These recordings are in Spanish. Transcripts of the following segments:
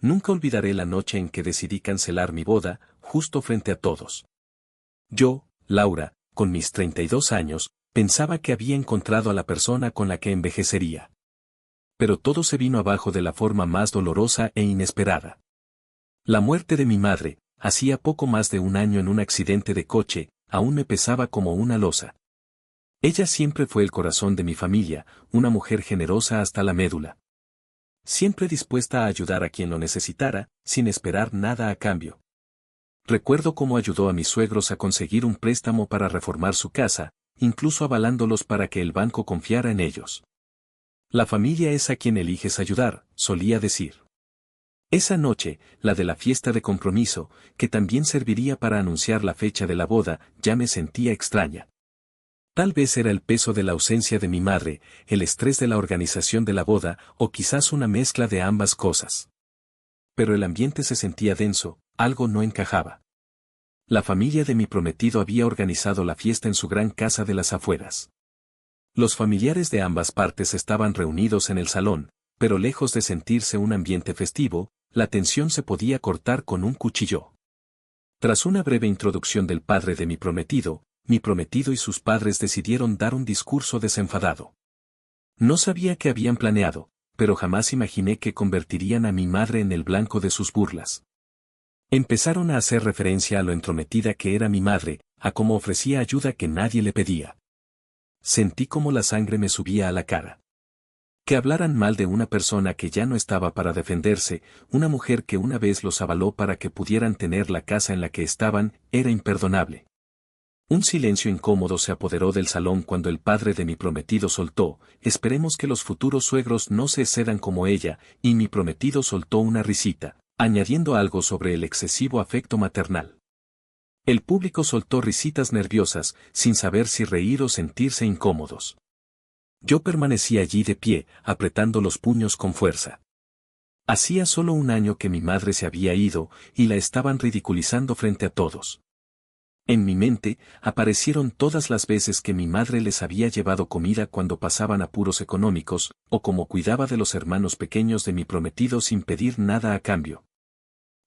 Nunca olvidaré la noche en que decidí cancelar mi boda, justo frente a todos. Yo, Laura, con mis 32 años, pensaba que había encontrado a la persona con la que envejecería. Pero todo se vino abajo de la forma más dolorosa e inesperada. La muerte de mi madre, hacía poco más de un año en un accidente de coche, aún me pesaba como una losa. Ella siempre fue el corazón de mi familia, una mujer generosa hasta la médula. Siempre dispuesta a ayudar a quien lo necesitara, sin esperar nada a cambio. Recuerdo cómo ayudó a mis suegros a conseguir un préstamo para reformar su casa, incluso avalándolos para que el banco confiara en ellos. La familia es a quien eliges ayudar, solía decir. Esa noche, la de la fiesta de compromiso, que también serviría para anunciar la fecha de la boda, ya me sentía extraña. Tal vez era el peso de la ausencia de mi madre, el estrés de la organización de la boda, o quizás una mezcla de ambas cosas. Pero el ambiente se sentía denso, algo no encajaba. La familia de mi prometido había organizado la fiesta en su gran casa de las afueras. Los familiares de ambas partes estaban reunidos en el salón, pero lejos de sentirse un ambiente festivo, la tensión se podía cortar con un cuchillo. Tras una breve introducción del padre de mi prometido y sus padres decidieron dar un discurso desenfadado. No sabía qué habían planeado, pero jamás imaginé que convertirían a mi madre en el blanco de sus burlas. Empezaron a hacer referencia a lo entrometida que era mi madre, a cómo ofrecía ayuda que nadie le pedía. Sentí como la sangre me subía a la cara. Que hablaran mal de una persona que ya no estaba para defenderse, una mujer que una vez los avaló para que pudieran tener la casa en la que estaban, era imperdonable. Un silencio incómodo se apoderó del salón cuando el padre de mi prometido soltó: esperemos que los futuros suegros no se excedan como ella, y mi prometido soltó una risita, añadiendo algo sobre el excesivo afecto maternal. El público soltó risitas nerviosas, sin saber si reír o sentirse incómodos. Yo permanecí allí de pie, apretando los puños con fuerza. Hacía solo un año que mi madre se había ido, y la estaban ridiculizando frente a todos. En mi mente, aparecieron todas las veces que mi madre les había llevado comida cuando pasaban apuros económicos, o cómo cuidaba de los hermanos pequeños de mi prometido sin pedir nada a cambio.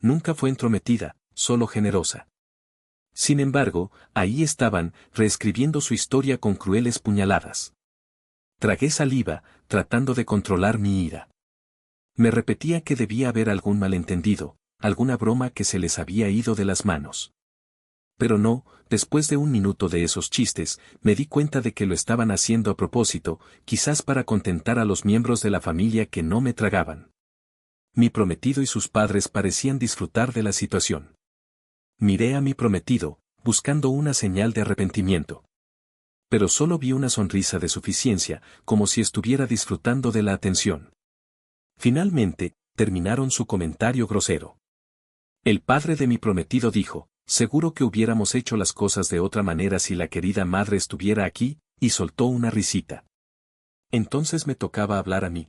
Nunca fue entrometida, solo generosa. Sin embargo, ahí estaban, reescribiendo su historia con crueles puñaladas. Tragué saliva, tratando de controlar mi ira. Me repetía que debía haber algún malentendido, alguna broma que se les había ido de las manos. Pero no, después de un minuto de esos chistes, me di cuenta de que lo estaban haciendo a propósito, quizás para contentar a los miembros de la familia que no me tragaban. Mi prometido y sus padres parecían disfrutar de la situación. Miré a mi prometido, buscando una señal de arrepentimiento. Pero solo vi una sonrisa de suficiencia, como si estuviera disfrutando de la atención. Finalmente, terminaron su comentario grosero. El padre de mi prometido dijo: seguro que hubiéramos hecho las cosas de otra manera si la querida madre estuviera aquí, y soltó una risita. Entonces me tocaba hablar a mí.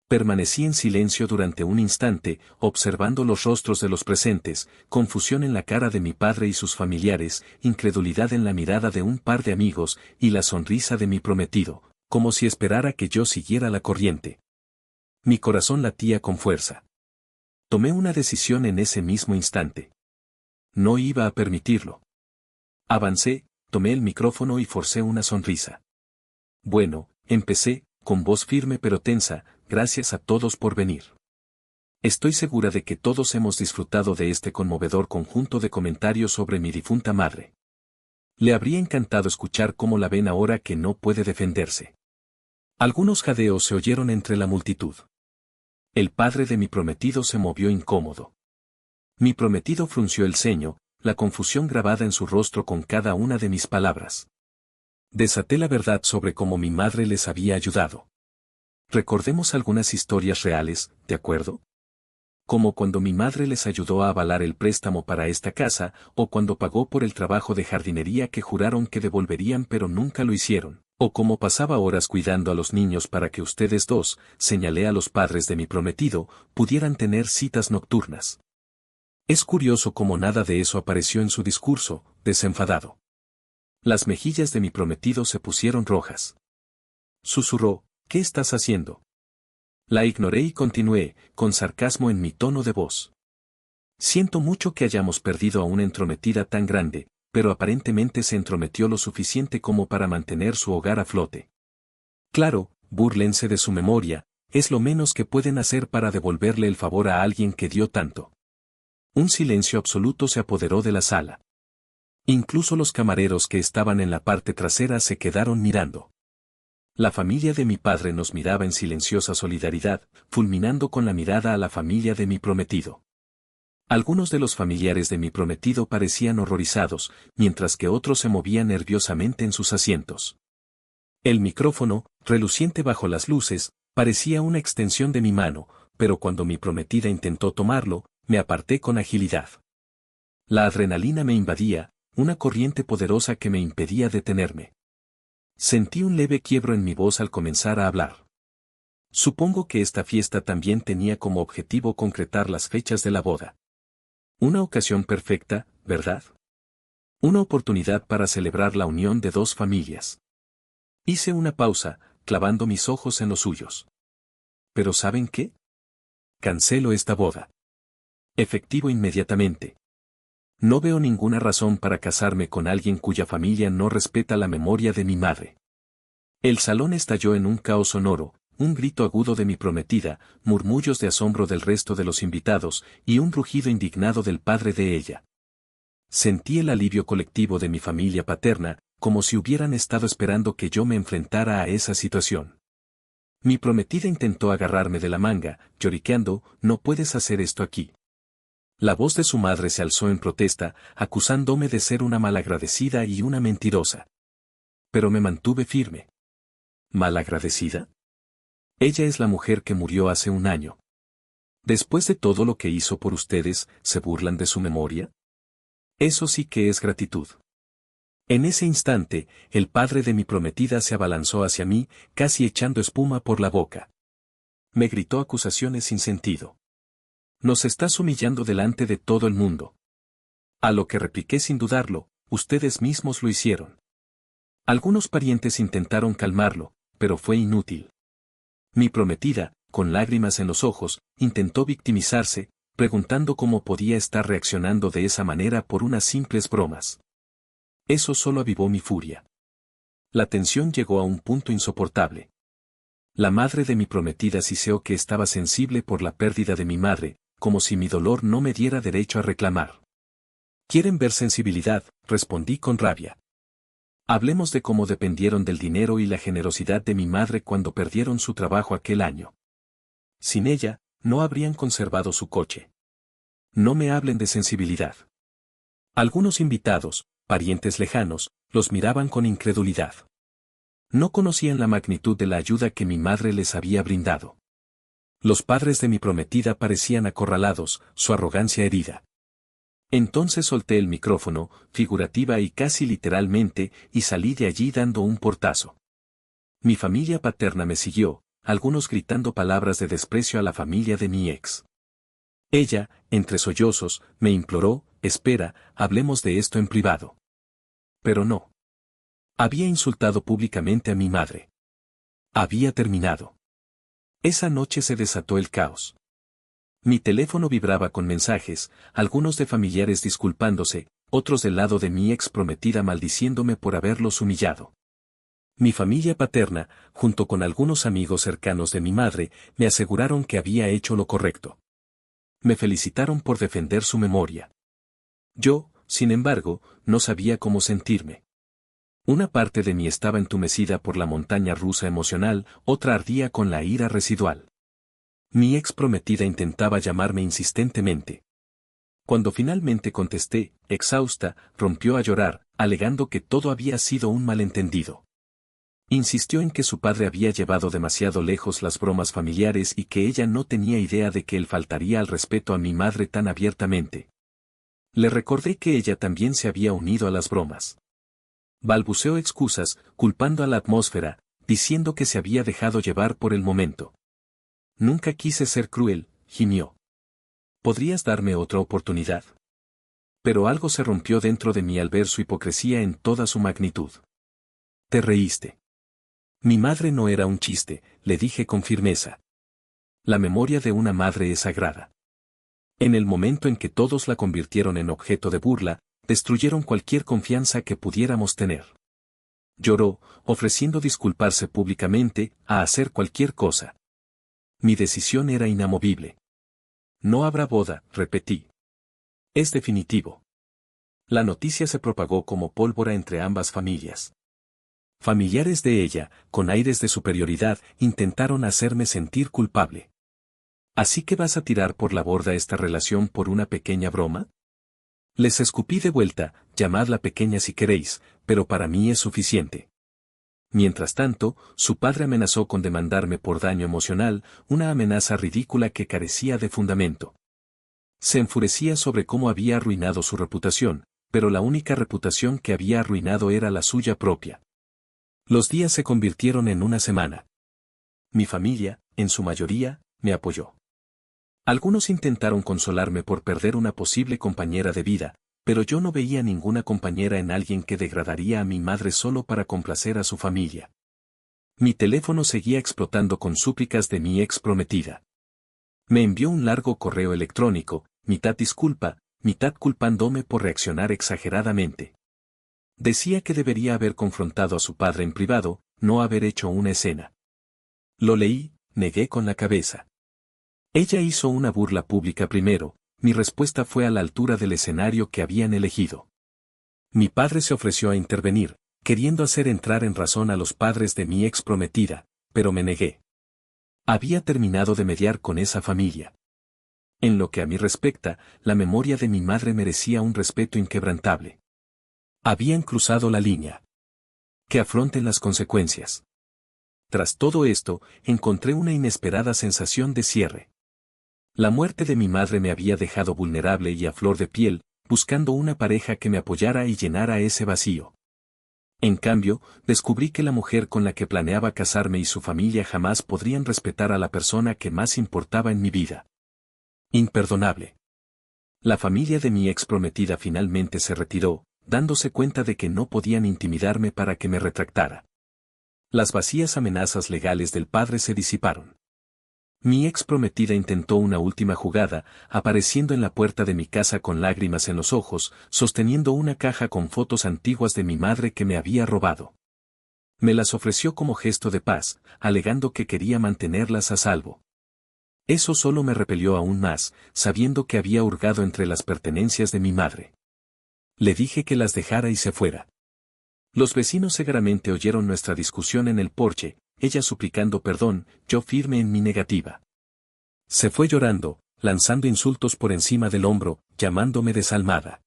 Permanecí en silencio durante un instante, observando los rostros de los presentes, confusión en la cara de mi padre y sus familiares, incredulidad en la mirada de un par de amigos, y la sonrisa de mi prometido, como si esperara que yo siguiera la corriente. Mi corazón latía con fuerza. Tomé una decisión en ese mismo instante. No iba a permitirlo. Avancé, tomé el micrófono y forcé una sonrisa. Bueno, empecé, con voz firme pero tensa: gracias a todos por venir. Estoy segura de que todos hemos disfrutado de este conmovedor conjunto de comentarios sobre mi difunta madre. Le habría encantado escuchar cómo la ven ahora que no puede defenderse. Algunos jadeos se oyeron entre la multitud. El padre de mi prometido se movió incómodo. Mi prometido frunció el ceño, la confusión grabada en su rostro con cada una de mis palabras. Desaté la verdad sobre cómo mi madre les había ayudado. Recordemos algunas historias reales, ¿de acuerdo? Como cuando mi madre les ayudó a avalar el préstamo para esta casa, o cuando pagó por el trabajo de jardinería que juraron que devolverían pero nunca lo hicieron, o como pasaba horas cuidando a los niños para que ustedes dos, señalé a los padres de mi prometido, pudieran tener citas nocturnas. Es curioso cómo nada de eso apareció en su discurso, desenfadado. Las mejillas de mi prometido se pusieron rojas. Susurró: ¿qué estás haciendo? La ignoré y continué, con sarcasmo en mi tono de voz. Siento mucho que hayamos perdido a una entrometida tan grande, pero aparentemente se entrometió lo suficiente como para mantener su hogar a flote. Claro, búrlense de su memoria, es lo menos que pueden hacer para devolverle el favor a alguien que dio tanto. Un silencio absoluto se apoderó de la sala. Incluso los camareros que estaban en la parte trasera se quedaron mirando. La familia de mi padre nos miraba en silenciosa solidaridad, fulminando con la mirada a la familia de mi prometido. Algunos de los familiares de mi prometido parecían horrorizados, mientras que otros se movían nerviosamente en sus asientos. El micrófono, reluciente bajo las luces, parecía una extensión de mi mano, pero cuando mi prometida intentó tomarlo, me aparté con agilidad. La adrenalina me invadía, una corriente poderosa que me impedía detenerme. Sentí un leve quiebro en mi voz al comenzar a hablar. Supongo que esta fiesta también tenía como objetivo concretar las fechas de la boda. Una ocasión perfecta, ¿verdad? Una oportunidad para celebrar la unión de dos familias. Hice una pausa, clavando mis ojos en los suyos. ¿Pero saben qué? Cancelo esta boda. Efectivo inmediatamente. No veo ninguna razón para casarme con alguien cuya familia no respeta la memoria de mi madre. El salón estalló en un caos sonoro, un grito agudo de mi prometida, murmullos de asombro del resto de los invitados, y un rugido indignado del padre de ella. Sentí el alivio colectivo de mi familia paterna, como si hubieran estado esperando que yo me enfrentara a esa situación. Mi prometida intentó agarrarme de la manga, lloriqueando, «No puedes hacer esto aquí». La voz de su madre se alzó en protesta, acusándome de ser una malagradecida y una mentirosa. Pero me mantuve firme. ¿Malagradecida? Ella es la mujer que murió hace un año. Después de todo lo que hizo por ustedes, ¿se burlan de su memoria? Eso sí que es gratitud. En ese instante, el padre de mi prometida se abalanzó hacia mí, casi echando espuma por la boca. Me gritó acusaciones sin sentido. Nos estás humillando delante de todo el mundo. A lo que repliqué sin dudarlo, ustedes mismos lo hicieron. Algunos parientes intentaron calmarlo, pero fue inútil. Mi prometida, con lágrimas en los ojos, intentó victimizarse, preguntando cómo podía estar reaccionando de esa manera por unas simples bromas. Eso solo avivó mi furia. La tensión llegó a un punto insoportable. La madre de mi prometida siseó que estaba sensible por la pérdida de mi madre, como si mi dolor no me diera derecho a reclamar. ¿Quieren ver sensibilidad?, respondí con rabia. Hablemos de cómo dependieron del dinero y la generosidad de mi madre cuando perdieron su trabajo aquel año. Sin ella, no habrían conservado su coche. No me hablen de sensibilidad. Algunos invitados, parientes lejanos, los miraban con incredulidad. No conocían la magnitud de la ayuda que mi madre les había brindado. Los padres de mi prometida parecían acorralados, su arrogancia herida. Entonces solté el micrófono, figurativa y casi literalmente, y salí de allí dando un portazo. Mi familia paterna me siguió, algunos gritando palabras de desprecio a la familia de mi ex. Ella, entre sollozos, me imploró, «Espera, hablemos de esto en privado». Pero no. Había insultado públicamente a mi madre. Había terminado. Esa noche se desató el caos. Mi teléfono vibraba con mensajes, algunos de familiares disculpándose, otros del lado de mi ex prometida maldiciéndome por haberlos humillado. Mi familia paterna, junto con algunos amigos cercanos de mi madre, me aseguraron que había hecho lo correcto. Me felicitaron por defender su memoria. Yo, sin embargo, no sabía cómo sentirme. Una parte de mí estaba entumecida por la montaña rusa emocional, otra ardía con la ira residual. Mi ex prometida intentaba llamarme insistentemente. Cuando finalmente contesté, exhausta, rompió a llorar, alegando que todo había sido un malentendido. Insistió en que su padre había llevado demasiado lejos las bromas familiares y que ella no tenía idea de que él faltaría al respeto a mi madre tan abiertamente. Le recordé que ella también se había unido a las bromas. Balbuceó excusas, culpando a la atmósfera, diciendo que se había dejado llevar por el momento. Nunca quise ser cruel, gimió. ¿Podrías darme otra oportunidad? Pero algo se rompió dentro de mí al ver su hipocresía en toda su magnitud. Te reíste. Mi madre no era un chiste, le dije con firmeza. La memoria de una madre es sagrada. En el momento en que todos la convirtieron en objeto de burla, destruyeron cualquier confianza que pudiéramos tener. Lloró, ofreciendo disculparse públicamente, a hacer cualquier cosa. Mi decisión era inamovible. No habrá boda, repetí. Es definitivo. La noticia se propagó como pólvora entre ambas familias. Familiares de ella, con aires de superioridad, intentaron hacerme sentir culpable. ¿Así que vas a tirar por la borda esta relación por una pequeña broma? Les escupí de vuelta, llamadla pequeña si queréis, pero para mí es suficiente. Mientras tanto, su padre amenazó con demandarme por daño emocional, una amenaza ridícula que carecía de fundamento. Se enfurecía sobre cómo había arruinado su reputación, pero la única reputación que había arruinado era la suya propia. Los días se convirtieron en una semana. Mi familia, en su mayoría, me apoyó. Algunos intentaron consolarme por perder una posible compañera de vida, pero yo no veía ninguna compañera en alguien que degradaría a mi madre solo para complacer a su familia. Mi teléfono seguía explotando con súplicas de mi ex prometida. Me envió un largo correo electrónico, mitad disculpa, mitad culpándome por reaccionar exageradamente. Decía que debería haber confrontado a su padre en privado, no haber hecho una escena. Lo leí, negué con la cabeza. Ella hizo una burla pública primero, mi respuesta fue a la altura del escenario que habían elegido. Mi padre se ofreció a intervenir, queriendo hacer entrar en razón a los padres de mi ex prometida, pero me negué. Había terminado de mediar con esa familia. En lo que a mí respecta, la memoria de mi madre merecía un respeto inquebrantable. Habían cruzado la línea. Que afronten las consecuencias. Tras todo esto, encontré una inesperada sensación de cierre. La muerte de mi madre me había dejado vulnerable y a flor de piel, buscando una pareja que me apoyara y llenara ese vacío. En cambio, descubrí que la mujer con la que planeaba casarme y su familia jamás podrían respetar a la persona que más importaba en mi vida. Imperdonable. La familia de mi ex prometida finalmente se retiró, dándose cuenta de que no podían intimidarme para que me retractara. Las vacías amenazas legales del padre se disiparon. Mi ex prometida intentó una última jugada, apareciendo en la puerta de mi casa con lágrimas en los ojos, sosteniendo una caja con fotos antiguas de mi madre que me había robado. Me las ofreció como gesto de paz, alegando que quería mantenerlas a salvo. Eso solo me repelió aún más, sabiendo que había hurgado entre las pertenencias de mi madre. Le dije que las dejara y se fuera. Los vecinos seguramente oyeron nuestra discusión en el porche, ella suplicando perdón, yo firme en mi negativa. Se fue llorando, lanzando insultos por encima del hombro, llamándome desalmada.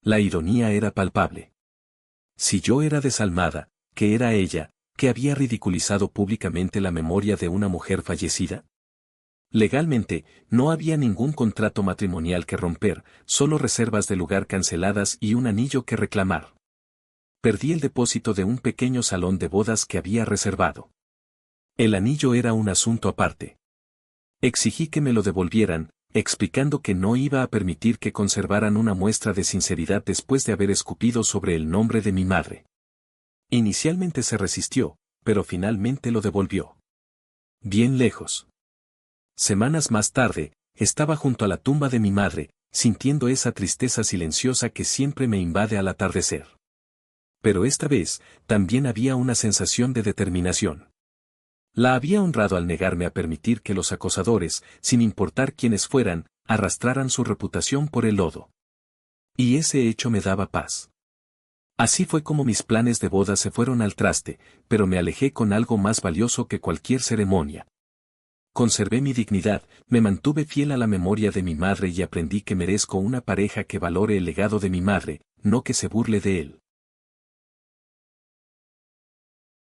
La ironía era palpable. Si yo era desalmada, ¿qué era ella, que había ridiculizado públicamente la memoria de una mujer fallecida? Legalmente, no había ningún contrato matrimonial que romper, solo reservas de lugar canceladas y un anillo que reclamar. Perdí el depósito de un pequeño salón de bodas que había reservado. El anillo era un asunto aparte. Exigí que me lo devolvieran, explicando que no iba a permitir que conservaran una muestra de sinceridad después de haber escupido sobre el nombre de mi madre. Inicialmente se resistió, pero finalmente lo devolvió. Bien lejos. Semanas más tarde, estaba junto a la tumba de mi madre, sintiendo esa tristeza silenciosa que siempre me invade al atardecer. Pero esta vez, también había una sensación de determinación. La había honrado al negarme a permitir que los acosadores, sin importar quiénes fueran, arrastraran su reputación por el lodo. Y ese hecho me daba paz. Así fue como mis planes de boda se fueron al traste, pero me alejé con algo más valioso que cualquier ceremonia. Conservé mi dignidad, me mantuve fiel a la memoria de mi madre y aprendí que merezco una pareja que valore el legado de mi madre, no que se burle de él.